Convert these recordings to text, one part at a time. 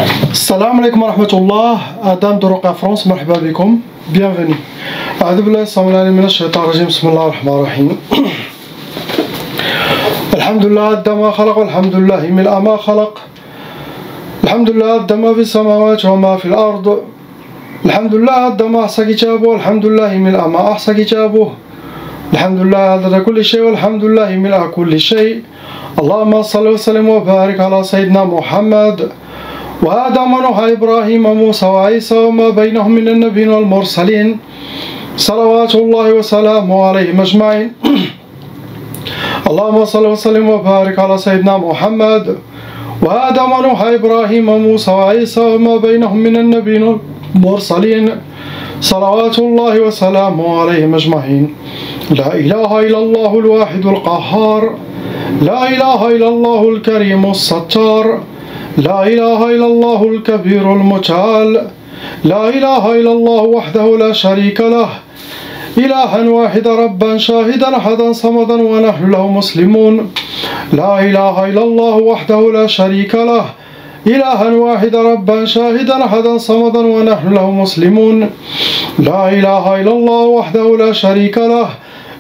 السلام عليكم ورحمة الله. آدم دروقة فرنسا، مرحبا بكم، bienvenue. أعوذ بالله السميع العليم من الشيطان الرجيم، بسم الله الرحمن الرحيم. الحمد لله عد ما خلق، والحمد لله ملء ما خلق، الحمد لله عد ما في السماوات وما في الأرض، الحمد لله عد ما أحصى كتابه، والحمد لله ملء ما أحصى كتابه، الحمد لله عدد كل شيء، والحمد لله ملء كل شيء. اللهم صل وسلم وبارك على سيدنا محمد وآدم ونوح إبراهيم وموسى وعيسى وما بينهم من النبيين والمرسلين، صلوات الله وسلامه عليهم أجمعين. اللهم صل وسلم وبارك على سيدنا محمد وآدم ونوح إبراهيم وموسى وعيسى وما بينهم من النبيين والمرسلين، صلوات الله وسلامه عليهم أجمعين. لا إله إلا الله الواحد القهار، لا إله إلا الله الكريم الستار، لا إله إلا الله الكبير المتعال، لا إله إلا الله وحده لا شريك له، إلها واحدا ربا شاهدا أحدا صمدا ونحن له مسلمون. لا إله إلا الله وحده لا شريك له، إلها واحدا ربا شاهدا أحدا صمدا ونحن له مسلمون. لا إله إلا الله وحده لا شريك له،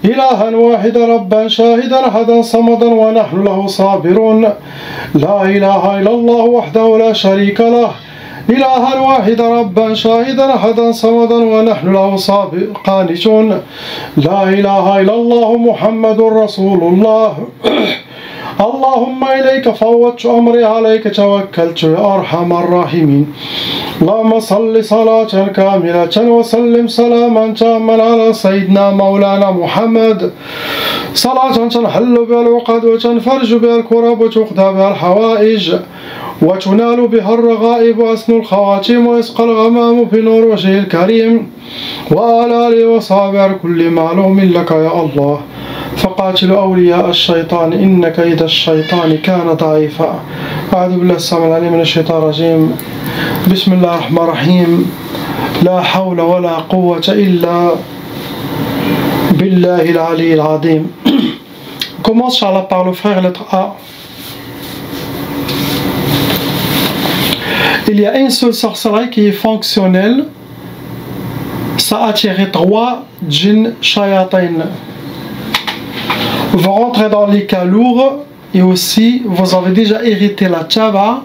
إلها واحدا ربا شاهدا أحدا صمدا ونحن له صابرون. لا إله إلا الله وحده لا شريك له، إلها واحدا ربا شاهدا أحدا صمدا ونحن له قانتون. لا إله إلا الله محمد رسول الله. اللهم إليك فوضت أمري، عليك توكلت يا أرحم الراحمين. اللهم صل صلاة كاملة وسلم سلاما تاما على سيدنا مولانا محمد، صلاة تنحل بها العقد وتنفرج بها الكرب وتقضى بها الحوائج وتنال بها الرغائب وأسن الخواتيم ويسقى الغمام بنور وجهه الكريم وعلى آله وصحبه كل معلوم لك يا الله. فقاتل أولياء الشيطان إن كيد الشيطان كان ضعيفا. أعوذ بالله السميع العليم من الشيطان الرجيم. بسم الله الرحمن الرحيم. لا حول ولا قوة إلا بالله العلي العظيم. Commence Inch'Allah par le frère lettre A. Il y a une seule sorcellerie qui est fonctionnelle. Ça a attiré 3 djinns shayatin. Vous rentrez dans les cas lourds et aussi vous avez déjà hérité la tchaba.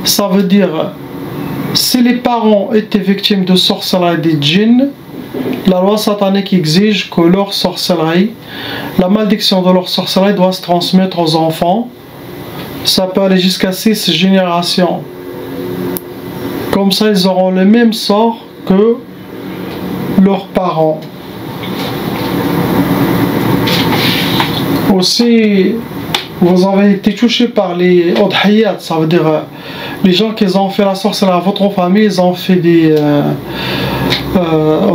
Ça veut dire si les parents étaient victimes de sorcellerie des djinns, la loi satanique exige que leur sorcellerie, la malédiction de leur sorcellerie doit se transmettre aux enfants. Ça peut aller jusqu'à 6 générations. Comme ça ils auront le même sort que leurs parents. Aussi, vous avez été touché par les udhiyat, ça veut dire les gens qui ont fait la sorcellerie à votre famille, ils ont fait des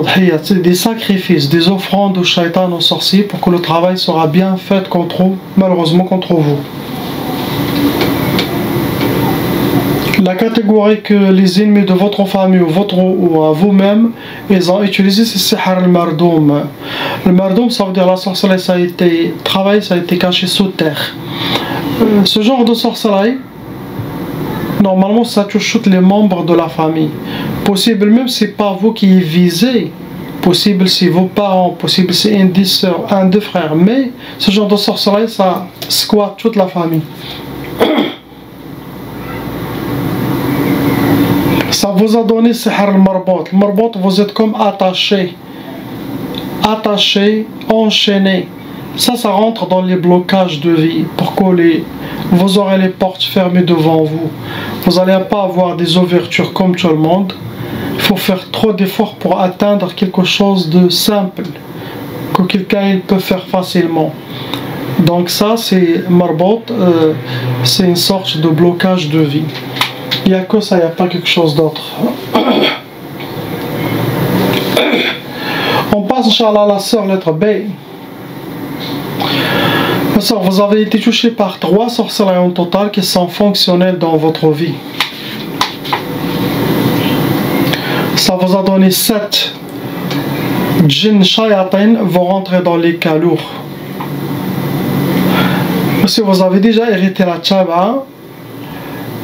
udhiyat, des sacrifices, des offrandes au shaitan, aux sorciers, pour que le travail sera bien fait contre eux, malheureusement contre vous. La catégorie que les ennemis de votre famille ou à vous-même, ils ont utilisé, c'est sihr al-mardoum. Le mardoum, ça veut dire la sorcellerie, ça a été travaillé, ça a été caché sous terre. Ce genre de sorcellerie, normalement, ça touche tous les membres de la famille. Possible même, c'est pas vous qui y visez. Possible, c'est vos parents. Possible, c'est un des sœurs, un des frères. Mais ce genre de sorcellerie, ça squatte toute la famille. Ça vous a donné sihr al-marbot. Le marbot, vous êtes comme attaché, enchaîné. Ça rentre dans les blocages de vie. Pour que vous aurez les portes fermées devant vous. Vous n'allez pas avoir des ouvertures comme tout le monde. Il faut faire trop d'efforts pour atteindre quelque chose de simple que quelqu'un peut faire facilement. Donc ça, c'est marbot, c'est une sorte de blocage de vie. Il n'y a que ça, il n'y a pas quelque chose d'autre. On passe, Inch'Allah, à la sœur lettre B. La sœur, vous avez été touché par 3 sorcelleries en total qui sont fonctionnelles dans votre vie. Ça vous a donné 7 djinns shayatin, vont rentrer dans les cas lourds. Si vous avez déjà hérité la tchaba,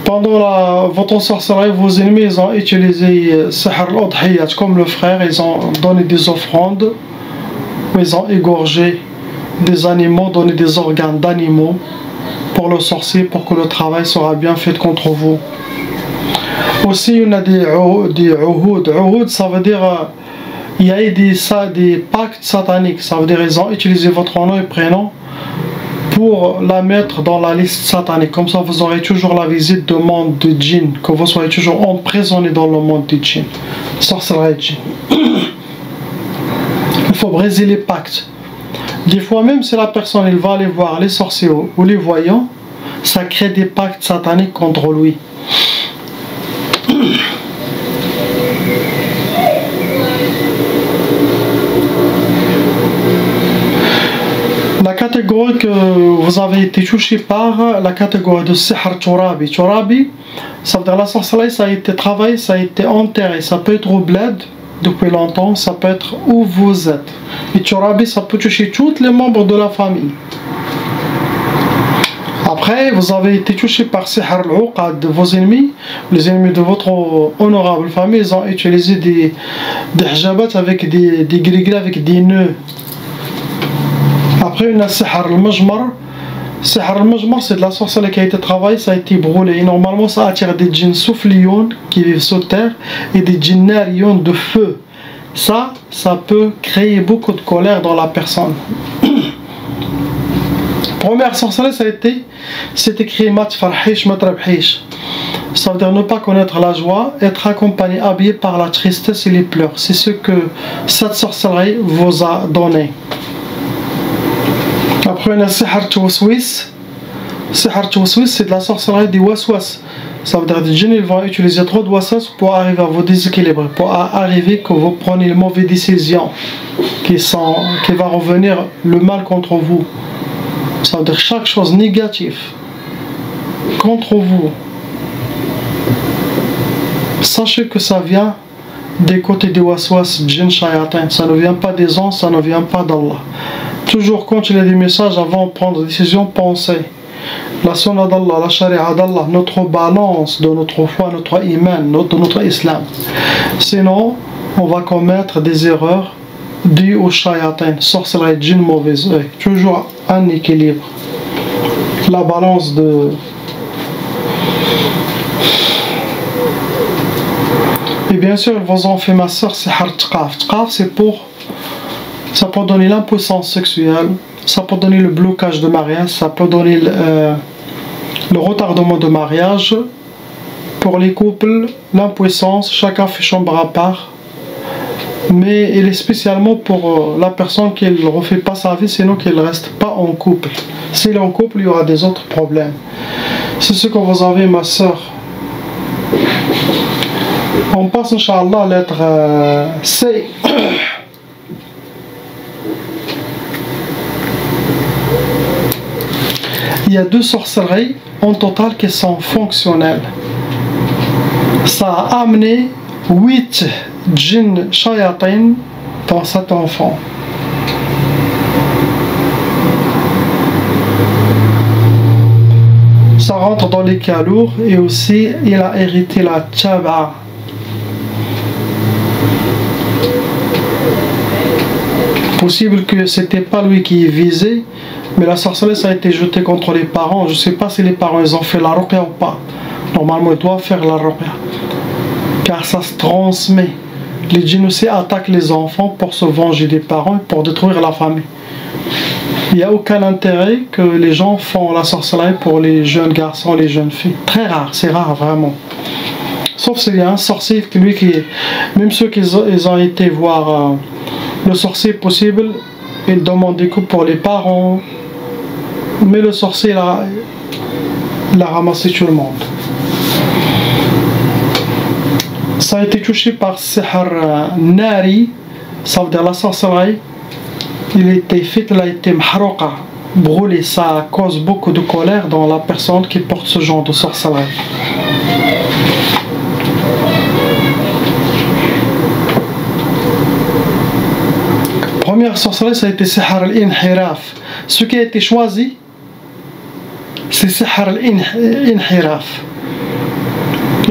Pendant votre sorcellerie, vos ennemis ils ont utilisé Sihr al-Udhiyat comme le frère, ils ont donné des offrandes, ils ont égorgé des animaux, donné des organes d'animaux pour le sorcier, pour que le travail sera bien fait contre vous. Aussi, il y a des uhud. Uhud, ça veut dire il y a des pactes sataniques, ça veut dire ils ont utilisé votre nom et prénom pour la mettre dans la liste satanique. Comme ça, vous aurez toujours la visite du monde de djinn, que vous soyez toujours emprisonné dans le monde de djinn. Sorcellerie djinn. Il faut briser les pactes. Des fois, même si la personne elle va aller voir les sorciers ou les voyants, ça crée des pactes sataniques contre lui. La catégorie que vous avez été touché par, la catégorie de Sihr Turabi. Turabi, ça veut dire la sorcellerie, ça a été travaillé, ça a été enterré. Ça peut être au bled depuis longtemps, ça peut être où vous êtes. Et Turabi, ça peut toucher tous les membres de la famille. Après, vous avez été touché par Sihr al-Uqad de vos ennemis, les ennemis de votre honorable famille, ils ont utilisé des hijabats avec des gris-gris, avec des nœuds. Après, il y a Sihr al-Majmar. Sihr al-Majmar, c'est de la sorcellerie qui a été travaillée, ça a été brûlé. Et normalement, ça attire des djinns soufflions qui vivent sur terre et des djinns narions de feu. Ça peut créer beaucoup de colère dans la personne. Première sorcellerie, c'est écrit mat farhish mat rabhish. Ça veut dire ne pas connaître la joie, être accompagné, habillé par la tristesse et les pleurs. C'est ce que cette sorcellerie vous a donné. Après, on a Sihr Tawaswis. Sihr Tawaswis, c'est de la sorcellerie des waswas. Ça veut dire que les djinns vont utiliser trop de waswas pour arriver à vous déséquilibrer, pour arriver que vous preniez les mauvaises décisions, qui va revenir le mal contre vous. Ça veut dire chaque chose négative contre vous. Sachez que ça vient des côtés des waswas, djinn, shayatin. Ça ne vient pas des anges, ça ne vient pas d'Allah. Toujours quand il y a des messages, avant de prendre des décisions, pensez. La sunna d'Allah, la sharia d'Allah, notre balance de notre foi, notre iman, de notre islam. Sinon, on va commettre des erreurs dues au shayatin, sorcellerie, djinn, mauvais œil. Toujours un équilibre. La balance de... Et bien sûr, ils vous ont fait ma soeur, c'est Sihr Tqaf. Tqaf, c'est pour... Ça peut donner l'impuissance sexuelle, ça peut donner le blocage de mariage, ça peut donner le retardement de mariage. Pour les couples, l'impuissance, chacun fait chambre à part. Mais il est spécialement pour la personne qui ne refait pas sa vie, sinon qu'elle ne reste pas en couple. S'il est en couple, il y aura des autres problèmes. C'est ce que vous avez, ma soeur. On passe, Inch'Allah, à la lettre C. Il y a 2 sorcelleries en total qui sont fonctionnelles. Ça a amené 8 djinns shayatin dans cet enfant. Ça rentre dans les cas lourds et aussi il a hérité la tchaba. Possible que c'était pas lui qui est visé, mais la sorcellerie ça a été jeté contre les parents. Je sais pas si les parents ils ont fait la ruqya ou pas. Normalement ils doivent faire la ruqya, car ça se transmet. Les djinns aussi attaquent les enfants pour se venger des parents et pour détruire la famille. Il n'y a aucun intérêt que les gens font la sorcellerie pour les jeunes garçons, les jeunes filles. Très rare, c'est rare vraiment. Sauf s'il y a un sorcier, lui qui est... Même ceux qui ont été voir le sorcier possible, ils demandent des coups pour les parents. Mais le sorcier, il a ramassé tout le monde. Ça a été touché par Sihr Nari, ça veut dire la sorcellerie. Il a été fait, il a été mahrouqa, brûlé. Ça cause beaucoup de colère dans la personne qui porte ce genre de sorcellerie. Première sorcellerie, ça a été Sihr al-Inhiraf. Ce qui a été choisi, c'est Sihr al-Inhiraf.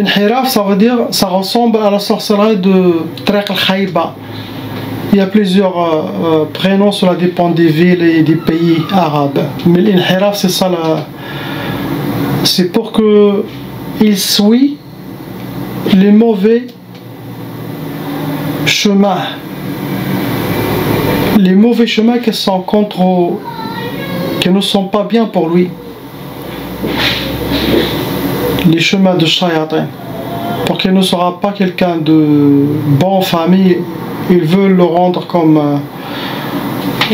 L'inhiraf, ça veut dire, ça ressemble à la sorcellerie de Tariq al-Khayba. Il y a plusieurs prénoms, cela dépend des villes et des pays arabes. Mais l'inhiraf, c'est ça, c'est pour qu'il suit les mauvais chemins. Les mauvais chemins qui ne sont pas bien pour lui. Les chemins de shayatin. Pour qu'il ne sera pas quelqu'un de bonne famille, ils veulent le rendre comme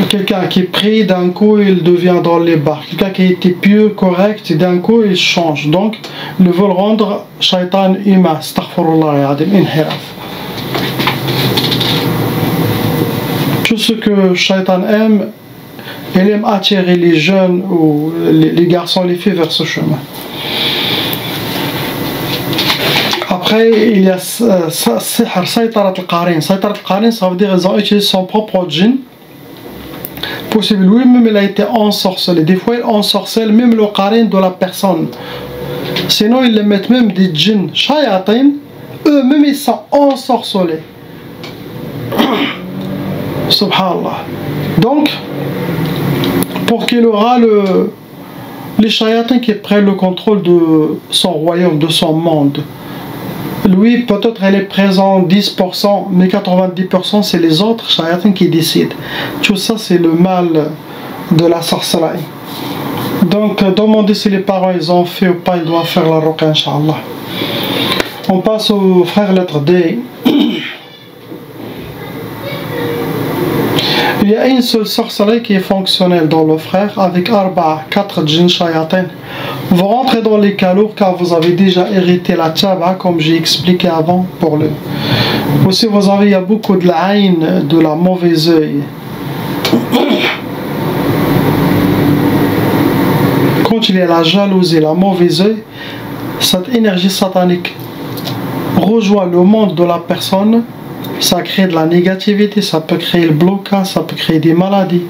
quelqu'un qui prie, d'un coup il devient dans les bars. Quelqu'un qui était pieux, correct, et d'un coup il change. Donc ils veulent rendre shaitan humain. Astaghfirullah yadim, inhiraf. Tout ce que shaitan aime, il aime attirer les jeunes ou les garçons, les filles vers ce chemin. Après, il y a Sihr, Saytarat al-Qarin. Saytarat al-Qarin, ça veut dire qu'ils ont utilisé son propre djinn. Possible, lui-même il a été ensorcelé. Des fois, il ensorcelle même le Qarin de la personne. Sinon, ils les mettent même des djinns, shayatin, eux-mêmes ils sont ensorcelés. Subhanallah. Donc, pour qu'il aura les shayatins qui prennent le contrôle de son royaume, de son monde. Lui, peut-être elle est présent 10%, mais 90% c'est les autres shayatins qui décident. Tout ça, c'est le mal de la sorcellerie. Donc, demandez si les parents ils ont fait ou pas, ils doivent faire la ruqya, Inch'Allah. On passe au frère lettre D. Il y a une seule sorcellerie qui est fonctionnelle dans le frère avec 4 djinns shayatin. Vous rentrez dans les calours car vous avez déjà hérité la tchaba comme j'ai expliqué avant pour le. Aussi il y a beaucoup de la haine, de la mauvaise œil. Quand il y a la jalousie, la mauvaise œil, cette énergie satanique rejoint le monde de la personne. Ça crée de la négativité, ça peut créer le blocage, ça peut créer des maladies.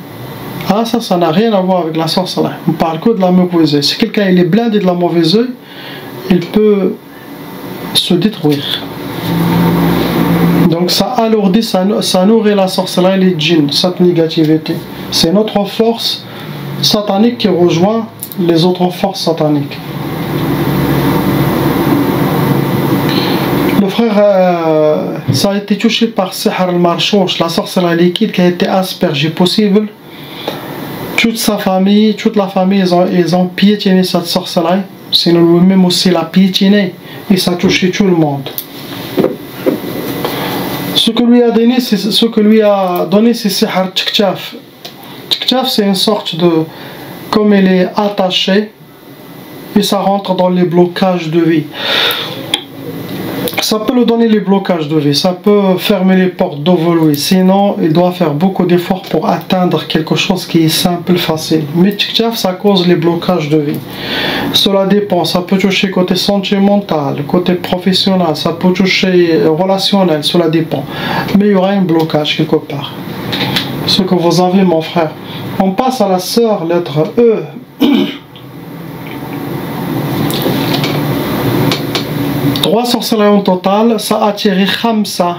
Ah, ça n'a rien à voir avec la sorcellerie. On parle que de la mauvaise œil. Si quelqu'un il est blindé de la mauvaise œil, il peut se détruire. Donc ça alourdit, ça nourrit la sorcellerie, les djinns, cette négativité. C'est notre force satanique qui rejoint les autres forces sataniques. Le frère, ça a été touché par Sihr al-Marchouch, la sorcellerie liquide qui a été aspergée possible. Toute sa famille, toute la famille, ils ont piétiné cette sorcellerie. Sinon lui-même aussi l'a piétiné et ça a touché tout le monde. Ce que lui a donné, c'est Sihr Tchktchaf. Tchktchaf, c'est une sorte de, comme il est attaché, et ça rentre dans les blocages de vie. Ça peut lui donner les blocages de vie, ça peut fermer les portes d'évoluer, sinon il doit faire beaucoup d'efforts pour atteindre quelque chose qui est simple, facile. Mais Tchktchaf, ça cause les blocages de vie. Cela dépend, ça peut toucher côté sentimental, côté professionnel, ça peut toucher relationnel, cela dépend. Mais il y aura un blocage quelque part. Ce que vous avez, mon frère. On passe à la sœur, lettre E. Trois sorcelleries en total, ça a attiré Khamsa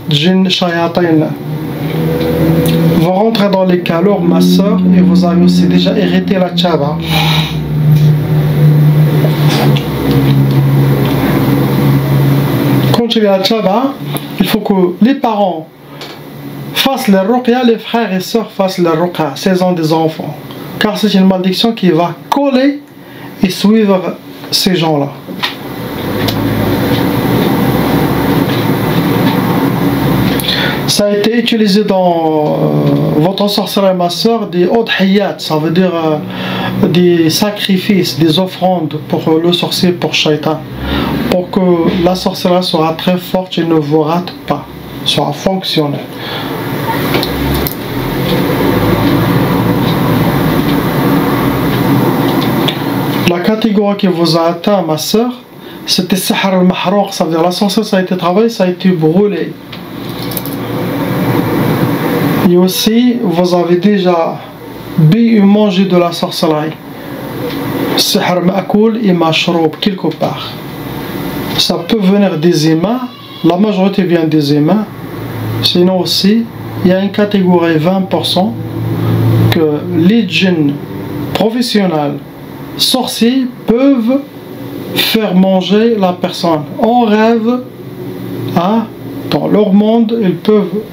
djinn shayatin. Vous rentrez dans les calours, ma soeur, et vous avez aussi déjà hérité la tchaba. Quand il y a la tchaba, il faut que les parents fassent les ruqya, les frères et sœurs fassent les ruqya, s'ils ont des enfants. Car c'est une malédiction qui va coller et suivre ces gens-là. Ça a été utilisé dans votre sorcellerie, ma soeur, des odhiyat, ça veut dire des sacrifices, des offrandes pour le sorcier, pour Shaitan. Pour que la sorcellerie soit très forte et ne vous rate pas, soit fonctionnelle. La catégorie qui vous a atteint, ma soeur, c'était Sihr al-Mahrouq, ça veut dire la sorcellerie, ça a été travaillé, ça a été brûlé. Et aussi, vous avez déjà bu et mangé de la sorcellerie. Sihr ma'koul et mashroub, quelque part. Ça peut venir des humains, la majorité vient des humains. Sinon aussi, il y a une catégorie 20% que les djinns professionnels, sorciers, peuvent faire manger la personne. En rêve, hein, dans leur monde, ils peuvent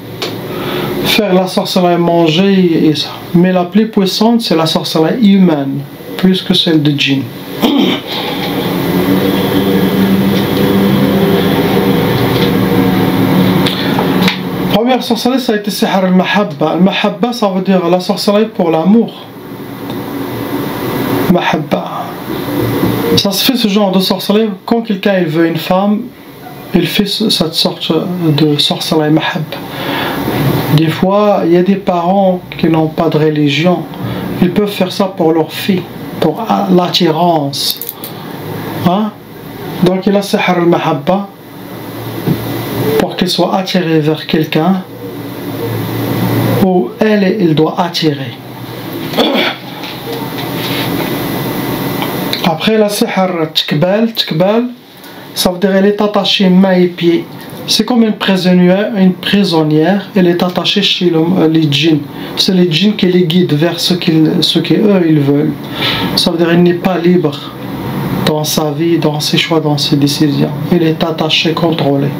faire la sorcellerie manger et ça. Mais la plus puissante, c'est la sorcellerie humaine, plus que celle de djinn. Première sorcellerie, ça a été Sihr al-Mahabba. Al-Mahabba, ça veut dire la sorcellerie pour l'amour. Mahabba. Ça se fait ce genre de sorcellerie quand quelqu'un il veut une femme, il fait cette sorte de sorcellerie Mahabba. Des fois, il y a des parents qui n'ont pas de religion, ils peuvent faire ça pour leur fille, pour l'attirance. Hein? Donc il a Sihr al-Mahabba pour qu'elle soit attirée vers quelqu'un où il doit attirer. Après la Sihr Tkbal, ça veut dire elle est attachée mains et pieds. C'est comme une prisonnière, elle est attachée chez les djinns. C'est les djinns qui les guident vers ce qu'eux ils veulent. Ça veut dire qu'elle n'est pas libre dans sa vie, dans ses choix, dans ses décisions. Elle est attachée, contrôlée.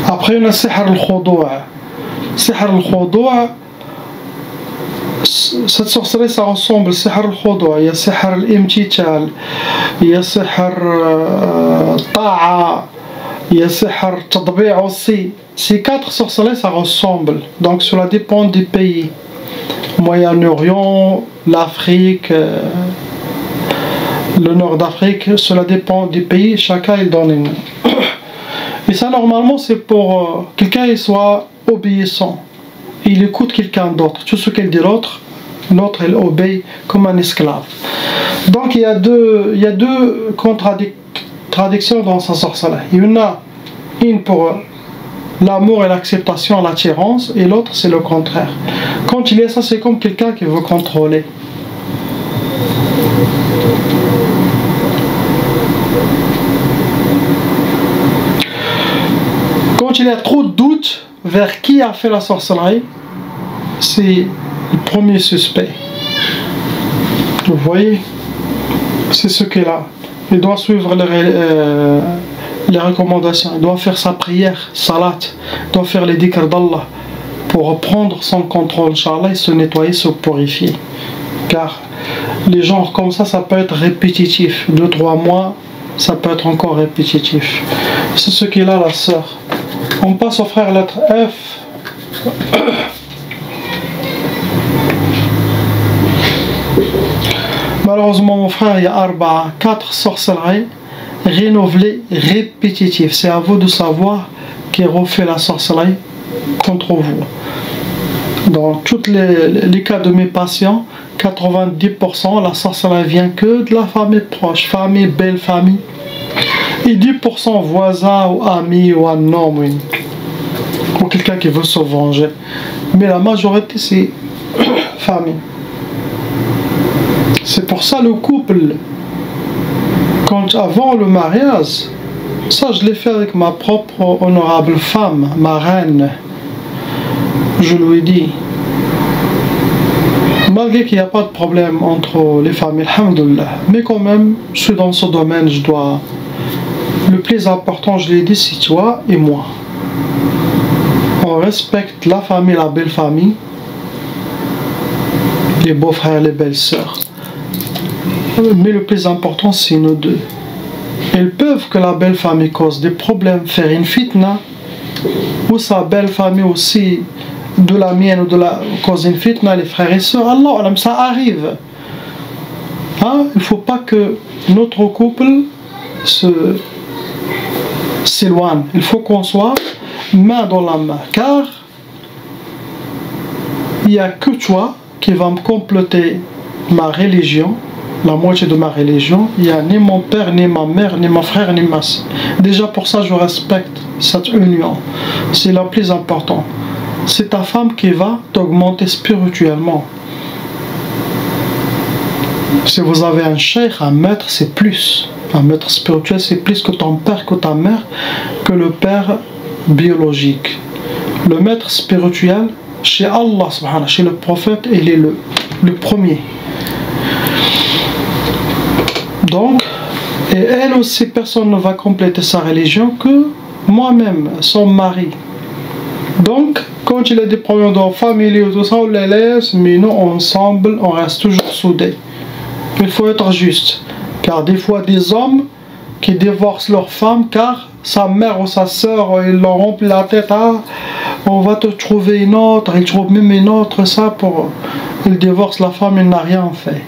Après on a Sihr al-Khudu'. Sihr al-Khudu', cette sorcellerie ça ressemble à Sihr al-Khudu'. Il y a Sihr al-Imtital, il y a Sihr Ta'a, il y a Sihr Tadbi' aussi. Ces 4 sorcelleries ça ressemble, donc cela dépend des pays. Moyen-Orient, l'Afrique, le nord d'Afrique, cela dépend des pays, chacun il donne une. Et ça normalement c'est pour quelqu'un il soit obéissant. Il écoute quelqu'un d'autre, tout ce qu'il dit l'autre il obéit comme un esclave. Donc il y a deux contradictions dans sa sorcellerie. Il y en a une pour l'amour et l'acceptation, l'attirance, et l'autre c'est le contraire. Quand il est ça, c'est comme quelqu'un qui veut contrôler. Quand il y a trop de doutes vers qui a fait la sorcellerie, c'est le premier suspect. Vous voyez, c'est ce qu'il a. Il doit suivre les recommandations, il doit faire sa prière, salat, il doit faire les dhikr d'Allah pour reprendre son contrôle, Inch'Allah, et se nettoyer, se purifier. Car les genres comme ça peut être répétitif. 2-3 mois, ça peut être encore répétitif. C'est ce qu'il a, la sœur. On passe au frère lettre F. Malheureusement, mon frère, il y a 4 sorcelleries renouvelées, répétitives. C'est à vous de savoir qui refait la sorcellerie contre vous. Dans tous les cas de mes patients, 90% la sorcellerie vient que de la famille proche, famille, belle famille. Et 10% voisins ou amis ou un homme ou quelqu'un qui veut se venger. Mais la majorité c'est famille. C'est pour ça le couple, quand avant le mariage, ça je l'ai fait avec ma propre honorable femme, ma reine. Je lui dis, malgré qu'il n'y a pas de problème entre les familles, alhamdoulilah, mais quand même, je suis dans ce domaine, je dois. Le plus important, je l'ai dit, c'est toi et moi. On respecte la famille, la belle famille, les beaux-frères, les belles-sœurs. Mais le plus important, c'est nous deux. Elles peuvent que la belle famille cause des problèmes, faire une fitna, ou sa belle famille aussi, de la mienne ou de la cause une fitna, les frères et sœurs. Allah, ça arrive. Hein? Il ne faut pas que notre couple s'éloigne. Il faut qu'on soit main dans la main, car il n'y a que toi qui va me compléter ma religion, la moitié de ma religion. Il n'y a ni mon père, ni ma mère, ni mon frère, ni ma soeur. Déjà pour ça je respecte cette union, c'est la plus importante. C'est ta femme qui va t'augmenter spirituellement. Si vous avez un cheikh, un maître, c'est plus. Un maître spirituel, c'est plus que ton père, que ta mère, que le père biologique. Le maître spirituel, chez Allah, subhanahu, chez le prophète, il est le premier. Donc, et elle aussi, personne ne va compléter sa religion que moi-même, son mari. Donc, quand il y a des problèmes dans la famille ou tout ça, on les laisse, mais nous, ensemble, on reste toujours soudés. Il faut être juste. Car des fois, des hommes qui divorcent leur femme, car sa mère ou sa soeur, ils leur remplit la tête, ah, on va te trouver une autre, ils trouvent même une autre, ça, pour... Ils divorcent la femme, il n'a rien fait.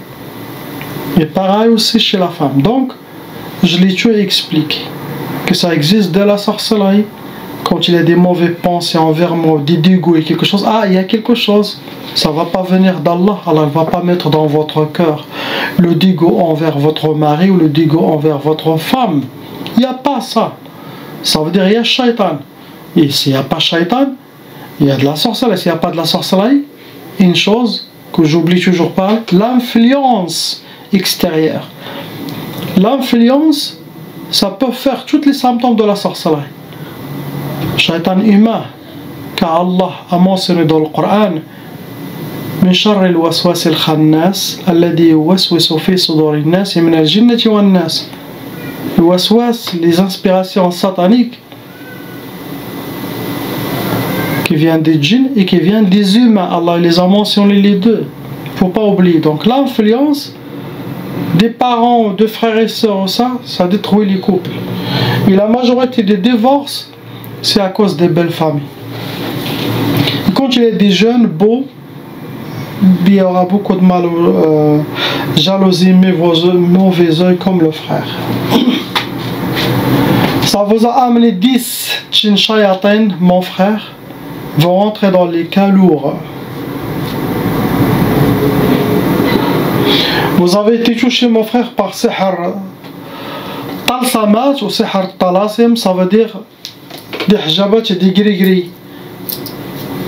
Et pareil aussi chez la femme. Donc, je l'ai tué et expliqué que ça existe dès la sorcellerie. Quand il y a des mauvais pensées envers moi, des dégoûts et quelque chose, ah, il y a quelque chose, ça ne va pas venir d'Allah, Allah ne va pas mettre dans votre cœur le dégoût envers votre mari ou le dégoût envers votre femme. Il n'y a pas ça. Ça veut dire il y a shaitan. Et s'il n'y a pas shaitan, il y a de la sorcellerie. S'il n'y a pas de la sorcellerie, une chose que j'oublie toujours pas, l'influence extérieure. L'influence, ça peut faire tous les symptômes de la sorcellerie. Shaitan humain, car Allah a mentionné dans le Coran, من شر الوسواس الخناس الذي يوسوس في صدور الناس من الجنة والناس. Le waswas, les inspirations sataniques qui viennent des djinns et qui viennent des humains. Allah les a mentionnés les deux. Il ne faut pas oublier. Donc l'influence des parents, de frères et sœurs, ça détruit les couples. Et la majorité des divorces, c'est à cause des belles familles. Et quand il y a des jeunes beaux, il y aura beaucoup de mal, jalousie, mauvais oeil comme le frère. Ça vous a amené 10 Chinshayatin, mon frère, vont rentrer dans les cas lourds. Vous avez été touché, mon frère, par Sihr Talsamat ou Sihr Talasim, ça veut dire des hijabat et des gris-gris.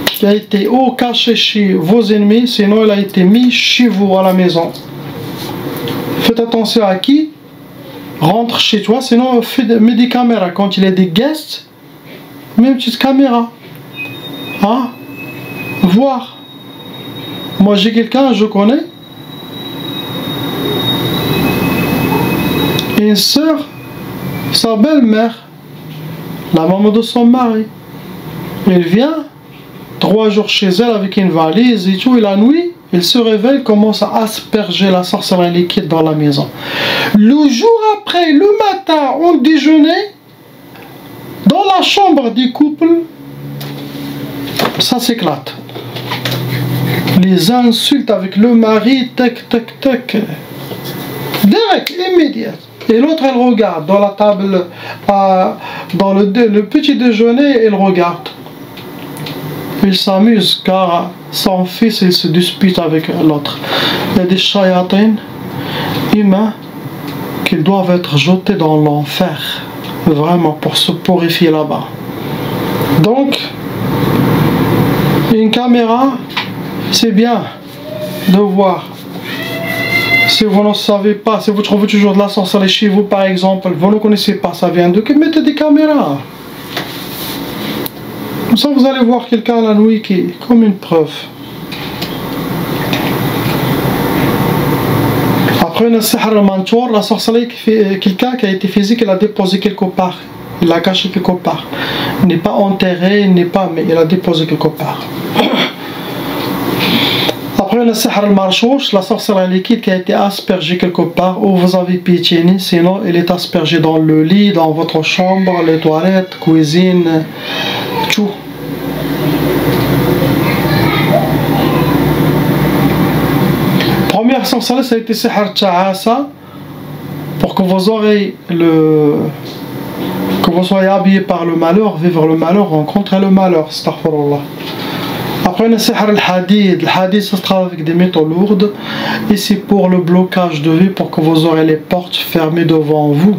Qui a été ou caché chez vos ennemis, sinon il a été mis chez vous à la maison. Faites attention à qui rentre chez toi, sinon mets des caméras. Quand il y a des guests, mets une petite caméra. Hein? Voir. Moi j'ai quelqu'un, je connais. Une soeur, sa belle-mère, la maman de son mari. Elle vient 3 jours chez elle avec une valise et tout, et la nuit, elle se réveille, commence à asperger la sorcellerie liquide dans la maison. Le jour après, le matin, on déjeunait, dans la chambre du couple, ça s'éclate. Les insultes avec le mari, tac, tac, tac. Direct, immédiat. Et l'autre, elle regarde dans la table, dans le petit déjeuner, elle regarde. Il s'amuse car son fils, il se dispute avec l'autre. Il y a des shayatins humains qui doivent être jetés dans l'enfer, vraiment, pour se purifier là-bas. Donc, une caméra, c'est bien de voir. Si vous ne savez pas, si vous trouvez toujours de la sorcellerie chez vous, par exemple, vous ne connaissez pas, ça vient de que mettez des caméras. Comme ça, vous allez voir quelqu'un la nuit qui est comme une preuve. Après le sihr al-mantour, la sorcellerie, quelqu'un qui a été physique, il a déposé quelque part. Il l'a caché quelque part. Il n'est pas enterré, il n'est pas, mais il a déposé quelque part. Après le sihr al-marchouch, la sorcellerie liquide qui a été aspergée quelque part où vous avez piétiné, sinon elle est aspergée dans le lit, dans votre chambre, les toilettes, cuisine, tout. Première sorcellerie, ça a été sihr ta'asa, pour que vous aurez que vous soyez habillé par le malheur, vivre le malheur, rencontrer le malheur, astaghfirullah. Après le sihr al-hadid, ça se travaille avec des métaux lourdes, et c'est pour le blocage de vie, pour que vous aurez les portes fermées devant vous.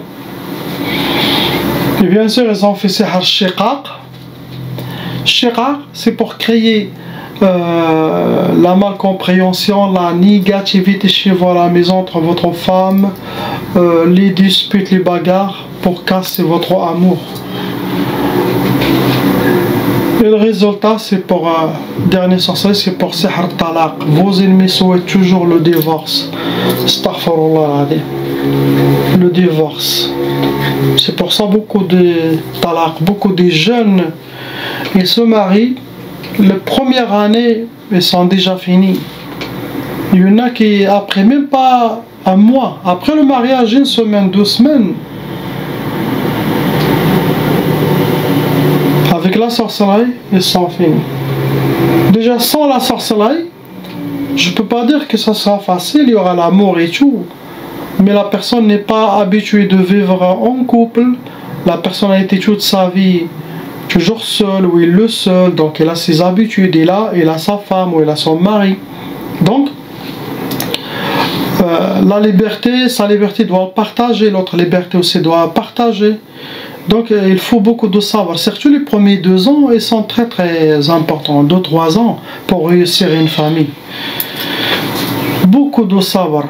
Et bien sûr, ils ont fait sihr shiqaq. Shiqaq, c'est pour créer la malcompréhension, la négativité chez vous à la maison entre votre femme, les disputes, les bagarres pour casser votre amour. Et le résultat, c'est pour dernier sorcier, c'est pour sihr talaq. Vos ennemis souhaitent toujours le divorce. Astaghfirullah, le divorce. C'est pour ça beaucoup de talaq, beaucoup de jeunes, ils se marient. Les premières années, elles sont déjà finies. Il y en a qui, après même pas un mois, après le mariage, une semaine, 2 semaines, avec la sorcellerie, ils sont finis. Déjà sans la sorcellerie, je peux pas dire que ça sera facile, il y aura l'amour et tout. Mais la personne n'est pas habituée de vivre en couple. La personne a été toute sa vie toujours seule ou il le seul, donc il a ses habitudes, il a sa femme ou il a son mari. Donc la liberté, sa liberté doit partager, l'autre liberté aussi doit partager. Donc il faut beaucoup de savoir, surtout les premiers 2 ans, ils sont très très importants, 2-3 ans pour réussir une famille. Beaucoup de savoir.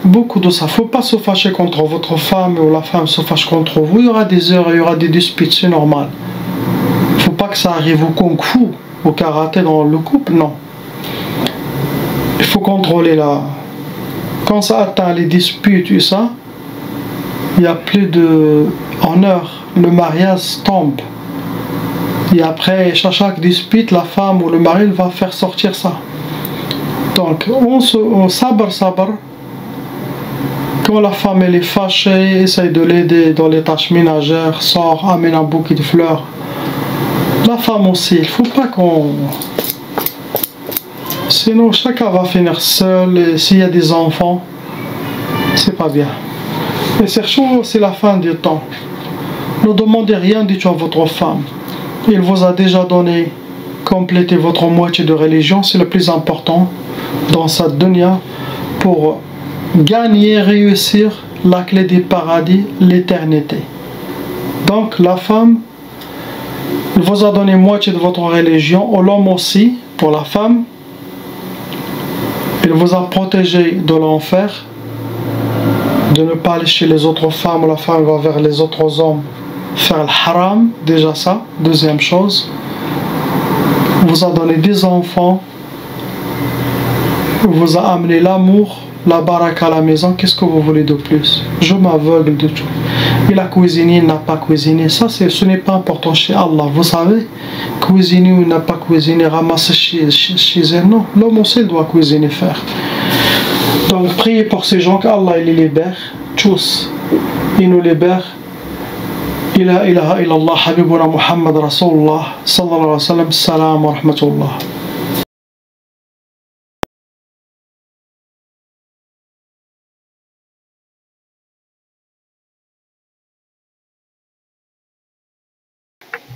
Beaucoup de ça. Il ne faut pas se fâcher contre votre femme ou la femme se fâche contre vous. Il y aura des heures, il y aura des disputes, c'est normal. Il ne faut pas que ça arrive au kung-fu, au karaté dans le couple, non. Il faut contrôler là. Quand ça atteint les disputes et ça, il n'y a plus de honneur. Le mariage tombe. Et après, chaque dispute, la femme ou le mari va faire sortir ça. Donc, on sabre. Quand la femme elle est fâchée, essaye de l'aider dans les tâches ménagères, sort, amène un bouquet de fleurs. La femme aussi, il ne faut pas qu'on... Sinon chacun va finir seul, et s'il y a des enfants, c'est pas bien. Et surtout, c'est la fin du temps. Ne demandez rien du tout à votre femme. Il vous a déjà donné, compléter votre moitié de religion, c'est le plus important dans cette dunya pour gagner, réussir la clé du paradis, l'éternité. Donc la femme, il vous a donné moitié de votre religion, ou l'homme aussi, pour la femme, il vous a protégé de l'enfer, de ne pas aller chez les autres femmes, ou la femme va vers les autres hommes, faire le haram, déjà ça, deuxième chose, il vous a donné des enfants, il vous a amené l'amour, la baraka à la maison, qu'est-ce que vous voulez de plus? Je m'aveugle de tout. Il a cuisiné, il n'a pas cuisiné. Ça, ce n'est pas important chez Allah. Vous savez, cuisiner ou n'a pas cuisiné, ramasser chez elle, non. L'homme aussi doit cuisiner, faire. Donc, priez pour ces gens qu'Allah les libère, tous. Il nous libère. Ila ilaha illallah, habibuna Muhammad Rasulullah, sallallahu alayhi wa sallam, salam wa rahmatullah.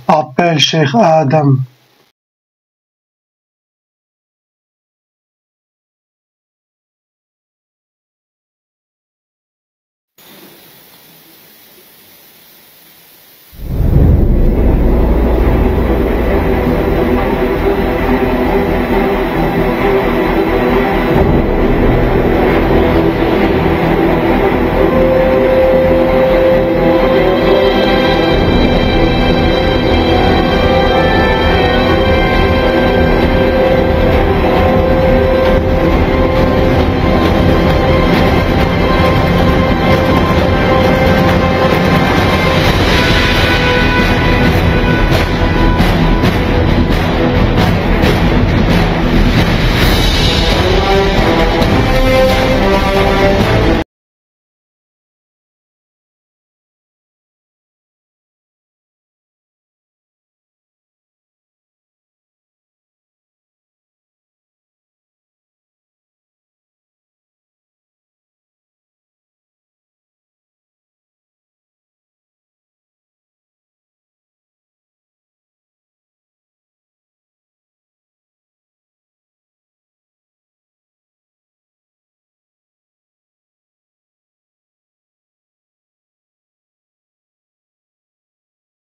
Appelle Cheikh Adam.